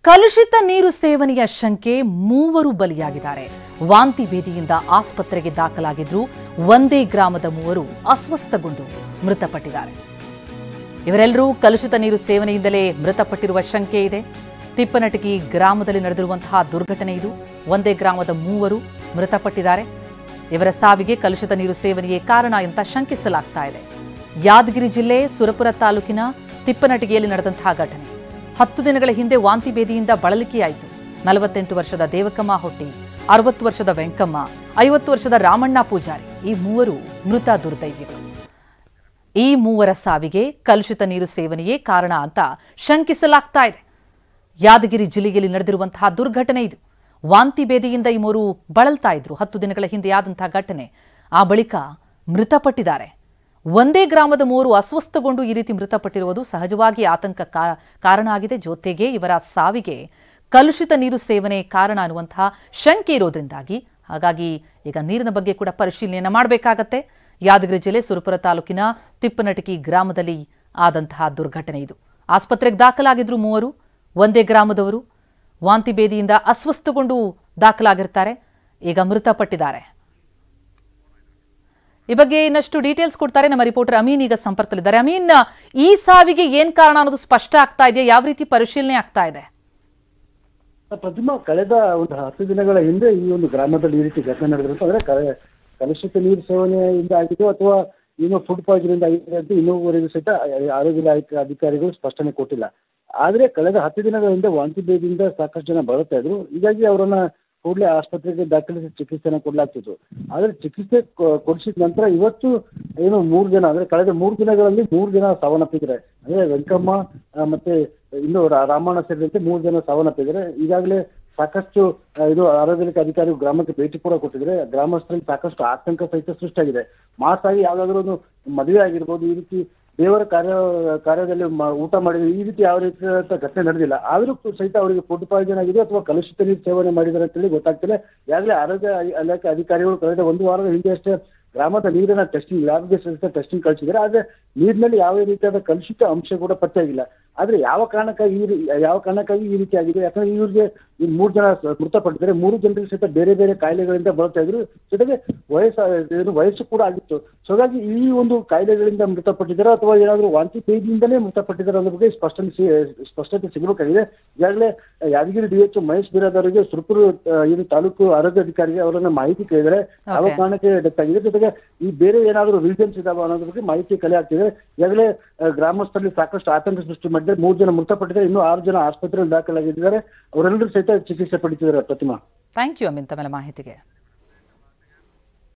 ಕಲುಷಿತ ನೀರು ಸೇವನೆಯ ಶಂಕೆ ಮೂವರು ಬಲಿಯಾಗಿದ್ದಾರೆ. ವಾಂತಿ ಭೇದಿಯಿಂದ ಆಸ್ಪತ್ರೆಗೆ ದಾಖಲಾಗಿದ್ರು. ಒಂದೇ ಗ್ರಾಮದ ಮೂವರು ಅಸ್ವಸ್ಥಗೊಂಡು ಮೃತಪಟ್ಟಿದ್ದಾರೆ. ಇವರೆಲ್ಲರೂ ಕಲುಷಿತ ನೀರು ಸೇವನೆಯಿಂದಲೇ ಮೃತಪಟ್ಟಿರುವ ಶಂಕೆ ಇದೆ. ತಿಪ್ಪನಟಗಿ ಗ್ರಾಮದಲ್ಲಿ ನಡೆದಿರುವಂತಹ ದುರ್ಘಟನೆ ಇದು. ಒಂದೇ ಗ್ರಾಮದ ಮೂವರು ಮೃತಪಟ್ಟಿದ್ದಾರೆ. ಇವರ ಸಾವಿಗೆ ಕಲುಷಿತ ನೀರು ಸೇವನೆಯೇ ಕಾರಣ ಅಂತ ಶಂಕಿಸಲಾಗ್ತಾ ಇದೆ. ಯಾದಗಿರಿ ಜಿಲ್ಲೆ ಸುರಪುರ ತಾಲೂಕಿನ ತಿಪ್ಪನಟಗಿಯಲ್ಲಿ ನಡೆದಂತಹ ಘಟನೆ. 10 ದಿನಗಳ ಹಿಂದೆ ವಾಂತಿ ಭೇದಿಯಿಂದ ಬಳಲಿಕೆಯಾಯಿತು. 48 ವರ್ಷದ ದೇವಕಮ್ಮ ಹೊಟ್ಟಿ, 60 ವರ್ಷದ ವೆಂಕಮ್ಮ, 50 ವರ್ಷದ ರಾಮಣ್ಣ ಪೂಜಾರಿ, ಈ ಮೂವರು ಮೃತ ದುರ್ದೈವಿಗಳು. ಈ ಮೂವರ ಸಾವಿಗೆ ಕಲುಷಿತ ನೀರು ಸೇವನೆಯೇ ಕಾರಣ ಅಂತ ಶಂಕಿಸಲಾಗ್ತಾ ಇದೆ. ಯಾದಗಿರಿ ಜಿಲ್ಲೆಯಲ್ಲಿ ನಡೆದಿರುವಂತಹ ದುರ್ಘಟನೆ ಇದು. ವಾಂತಿ ಭೇದಿಯಿಂದ ಈ ಮೂವರು ಬಳಲ್ತಾ ಇದ್ರು. 10 ದಿನಗಳ ಹಿಂದೆ ಆದಂತಹ ಘಟನೆ. ಆ ಬಳಿಕ ಮೃತಪಟ್ಟಿದ್ದಾರೆ. ಒಂದೇ ಗ್ರಾಮದ ಮೂವರು ಅಸ್ವಸ್ಥಗೊಂಡು ಈ ರೀತಿ ಮೃತಪಟ್ಟಿರುವುದು ಸಹಜವಾಗಿ ಆತಂಕ ಕಾರಣ ಆಗಿದೆ. ಜೊತೆಗೆ ಇವರ ಸಾವಿಗೆ ಕಲುಷಿತ ನೀರು ಸೇವನೆ ಕಾರಣ ಅನ್ನುವಂತಹ ಶಂಕೆ ಇರೋದ್ರಿಂದಾಗಿ ಹಾಗಾಗಿ ಈಗ ನೀರಿನ ಬಗ್ಗೆ ಕೂಡ ಪರಿಶೀಲನೆಯನ್ನು ಮಾಡಬೇಕಾಗತ್ತೆ. ಯಾದಗಿರಿ ಜಿಲ್ಲೆ ಸುರಪುರ ತಾಲೂಕಿನ ತಿಪ್ಪನಟಗಿ ಗ್ರಾಮದಲ್ಲಿ ಆದಂತಹ ದುರ್ಘಟನೆ ಇದು. ಆಸ್ಪತ್ರೆಗೆ ದಾಖಲಾಗಿದ್ರು ಮೂವರು, ಒಂದೇ ಗ್ರಾಮದವರು. ವಾಂತಿ ಭೇದಿಯಿಂದ ಅಸ್ವಸ್ಥಗೊಂಡು ದಾಖಲಾಗಿರ್ತಾರೆ. ಈಗ ಮೃತಪಟ್ಟಿದ್ದಾರೆ. ಈ ಬಗ್ಗೆ ಇನ್ನಷ್ಟು ಡೀಟೇಲ್ಸ್ ಕೊಡ್ತಾರೆ ನಮ್ಮ ರಿಪೋರ್ಟರ್ ಅಮೀನ್. ಈಗ ಸಂಪರ್ಕದಲ್ಲಿದ್ದಾರೆ. ಅಮೀನ್, ಈ ಸಾವಿಗೆ ಏನ್ ಕಾರಣ ಅನ್ನೋದು ಸ್ಪಷ್ಟ ಆಗ್ತಾ ಇದೆಯಾ? ಯಾವ ರೀತಿ ಪರಿಶೀಲನೆ ಆಗ್ತಾ ಇದೆ? ಪ್ರತಿಮಾ, ಕಳೆದ ಒಂದು 10 ದಿನಗಳ ಹಿಂದೆ ಈ ಒಂದು ಗ್ರಾಮದಲ್ಲಿ ಈ ರೀತಿ ಘಟನೆ ನಡೆದಿರುತ್ತೆ. ಅಂದ್ರೆ ಕಲುಷಿತ ನೀರು ಸೇವನೆಯಿಂದ ಆಗಿದ್ದು ಅಥವಾ ಇನ್ನೂ ಫುಡ್ ಪಾಯ್ಸನ್ ಇಂದ ಆಗಿದೆ ಅಂತ ಇನ್ನೂವರೆಗೂ ಸಹಿತ ಆರೋಗ್ಯ ಇಲಾಖೆ ಅಧಿಕಾರಿಗಳು ಸ್ಪಷ್ಟನೆ ಕೊಟ್ಟಿಲ್ಲ. ಆದ್ರೆ ಕಳೆದ 10 ದಿನಗಳ ಹಿಂದೆ ವಾಂತಿ ಭೇದಿಯಿಂದ ಸಾಕಷ್ಟು ಜನ ಬರುತ್ತಾ ಇದ್ರು. ಹೀಗಾಗಿ ಅವರನ್ನ ಕೂಡಲೇ ಆಸ್ಪತ್ರೆಗೆ ದಾಖಲಿಸಿ ಚಿಕಿತ್ಸೆನ ಕೊಡಲಾಗ್ತಿತ್ತು. ಆದ್ರೆ ಚಿಕಿತ್ಸೆ ಕೊಡಿಸಿದ ನಂತರ ಇವತ್ತು ಏನು 3 ಜನ, ಅಂದ್ರೆ ಕಳೆದ 3 ದಿನಗಳಲ್ಲಿ 3 ಜನ ಸಾವನ್ನಪ್ಪಿದ್ದಾರೆ. ಅಂದ್ರೆ ವೆಂಕಮ್ಮ ಮತ್ತೆ ಇನ್ನು ರಾಮಣ್ಣ ಸೇರಿದಂತೆ 3 ಜನ ಸಾವನ್ನಪ್ಪಿದ್ದಾರೆ. ಈಗಾಗಲೇ ಸಾಕಷ್ಟು ಇದು ಆರೋಗ್ಯ ಇಲಾಖೆ ಅಧಿಕಾರಿಗಳು ಗ್ರಾಮಕ್ಕೆ ಭೇಟಿ ಕೂಡ ಕೊಟ್ಟಿದ್ರೆ ಗ್ರಾಮಸ್ಥರಲ್ಲಿ ಸಾಕಷ್ಟು ಆತಂಕ ಸಹಿತ ಸೃಷ್ಟಿಯಾಗಿದೆ. ಮಾಸ್ ಆಗಿ ಯಾವ್ದಾದ್ರು ಒಂದು ಮದುವೆ ಆಗಿರ್ಬೋದು, ಈ ರೀತಿ ದೇವರ ಕಾರ್ಯದಲ್ಲಿ ಊಟ ಮಾಡಿದ್ರೆ ಈ ರೀತಿ ಯಾವ ರೀತಿಯಾದ ಘಟನೆ ನಡೆದಿಲ್ಲ. ಆದ್ರೂ ಸಹಿತ ಅವರಿಗೆ ಫುಡ್ ಪಾಯ್ಸನ್ ಆಗಿದೆ ಅಥವಾ ಕಲುಷಿತ ನೀರು ಸೇವನೆ ಮಾಡಿದ್ದಾರೆ ಅಂತೇಳಿ ಗೊತ್ತಾಗ್ತಿಲ್ಲ. ಈಗಾಗಲೇ ಆರೋಗ್ಯ ಇಲಾಖೆ ಅಧಿಕಾರಿಗಳು ಕಳೆದ 1 ವಾರದ ಹಿಂದೆ ಅಷ್ಟೇ ಗ್ರಾಮದ ನೀರನ್ನ ಟೆಸ್ಟಿಂಗ್ ಲ್ಯಾಬ್ಗೆ ಸಹಿತ ಟೆಸ್ಟಿಂಗ್ ಕಳಿಸಿದ್ದಾರೆ. ಆದ್ರೆ ನೀರಿನಲ್ಲಿ ಯಾವ ರೀತಿಯಾದ ಕಲುಷಿತ ಅಂಶ ಕೂಡ ಪತ್ತೆಯಾಗಿಲ್ಲ. ಆದ್ರೆ ಯಾವ ಕಾರಣಕ್ಕಾಗಿ ಈ ರೀತಿ ಆಗಿದೆ? ಯಾಕಂದ್ರೆ ಇವ್ರಿಗೆ 3 ಜನ ಮೃತಪಟ್ಟಿದ್ದಾರೆ. 3 ಜನರಿಗೆ ಸಹಿತ ಬೇರೆ ಬೇರೆ ಕಾಯಿಲೆಗಳಿಂದ ಬರ್ತಾ ಇದ್ರು. ಜೊತೆಗೆ ವಯಸ್ಸು ಕೂಡ ಆಗಿತ್ತು. ಸೊ ಹಾಗಾಗಿ ಈ ಒಂದು ಕಾಯಿಲೆಗಳಿಂದ ಮೃತಪಟ್ಟಿದ್ದಾರೆ ಅಥವಾ ಏನಾದ್ರು ವಾಂತಿ ಭೇದಿಯಿಂದಲೇ ಮೃತಪಟ್ಟಿದ್ದಾರೆ ಅನ್ನೋ ಬಗ್ಗೆ ಸ್ಪಷ್ಟತೆ ಸಿಗಬೇಕಾಗಿದೆ. ಈಗಾಗಲೇ ಯಾದಗಿರಿ DHO ಮಹೇಶ್ ಬಿರಾದ್ ಅವರಿಗೆ ಸುರಪುರ ಏನು ತಾಲೂಕು ಆರೋಗ್ಯ ಅಧಿಕಾರಿಗೆ ಅವರನ್ನ ಮಾಹಿತಿ ಕೇಳಿದರೆ ಯಾವ ಕಾರಣಕ್ಕೆ ಡೆತ್ ಆಗಿದೆ, ಜೊತೆಗೆ ಈ ಬೇರೆ ಏನಾದ್ರು ರೀಸನ್ಸ್ ಇದಾವ ಅನ್ನೋದ್ರ ಬಗ್ಗೆ ಮಾಹಿತಿ ಕಲೆ ಆಗ್ತಿದೆ. ಈಗಾಗಲೇ ಗ್ರಾಮಸ್ಥರಲ್ಲಿ ಸಾಕಷ್ಟು ಆತಂಕ ಸೃಷ್ಟಿ ಮಾಡಿದ್ದಾರೆ. 3 ಜನ ಮೃತಪಟ್ಟಿದ್ದಾರೆ. ಇನ್ನೂ 6 ಜನ ಆಸ್ಪತ್ರೆಯಲ್ಲಿ ದಾಖಲಾಗಿದ್ದಾರೆ. ಅವರೆಲ್ಲರೂ ಸಹಿತ ಚಿಕಿತ್ಸೆ ಪಡಿತಿದ್ದಾರೆ. ಪ್ರತಿಮಾ, ಥ್ಯಾಂಕ್ ಯು ಅಮಿನ್ ತಮ್ಮ ಮಾಹಿತಿಗೆ.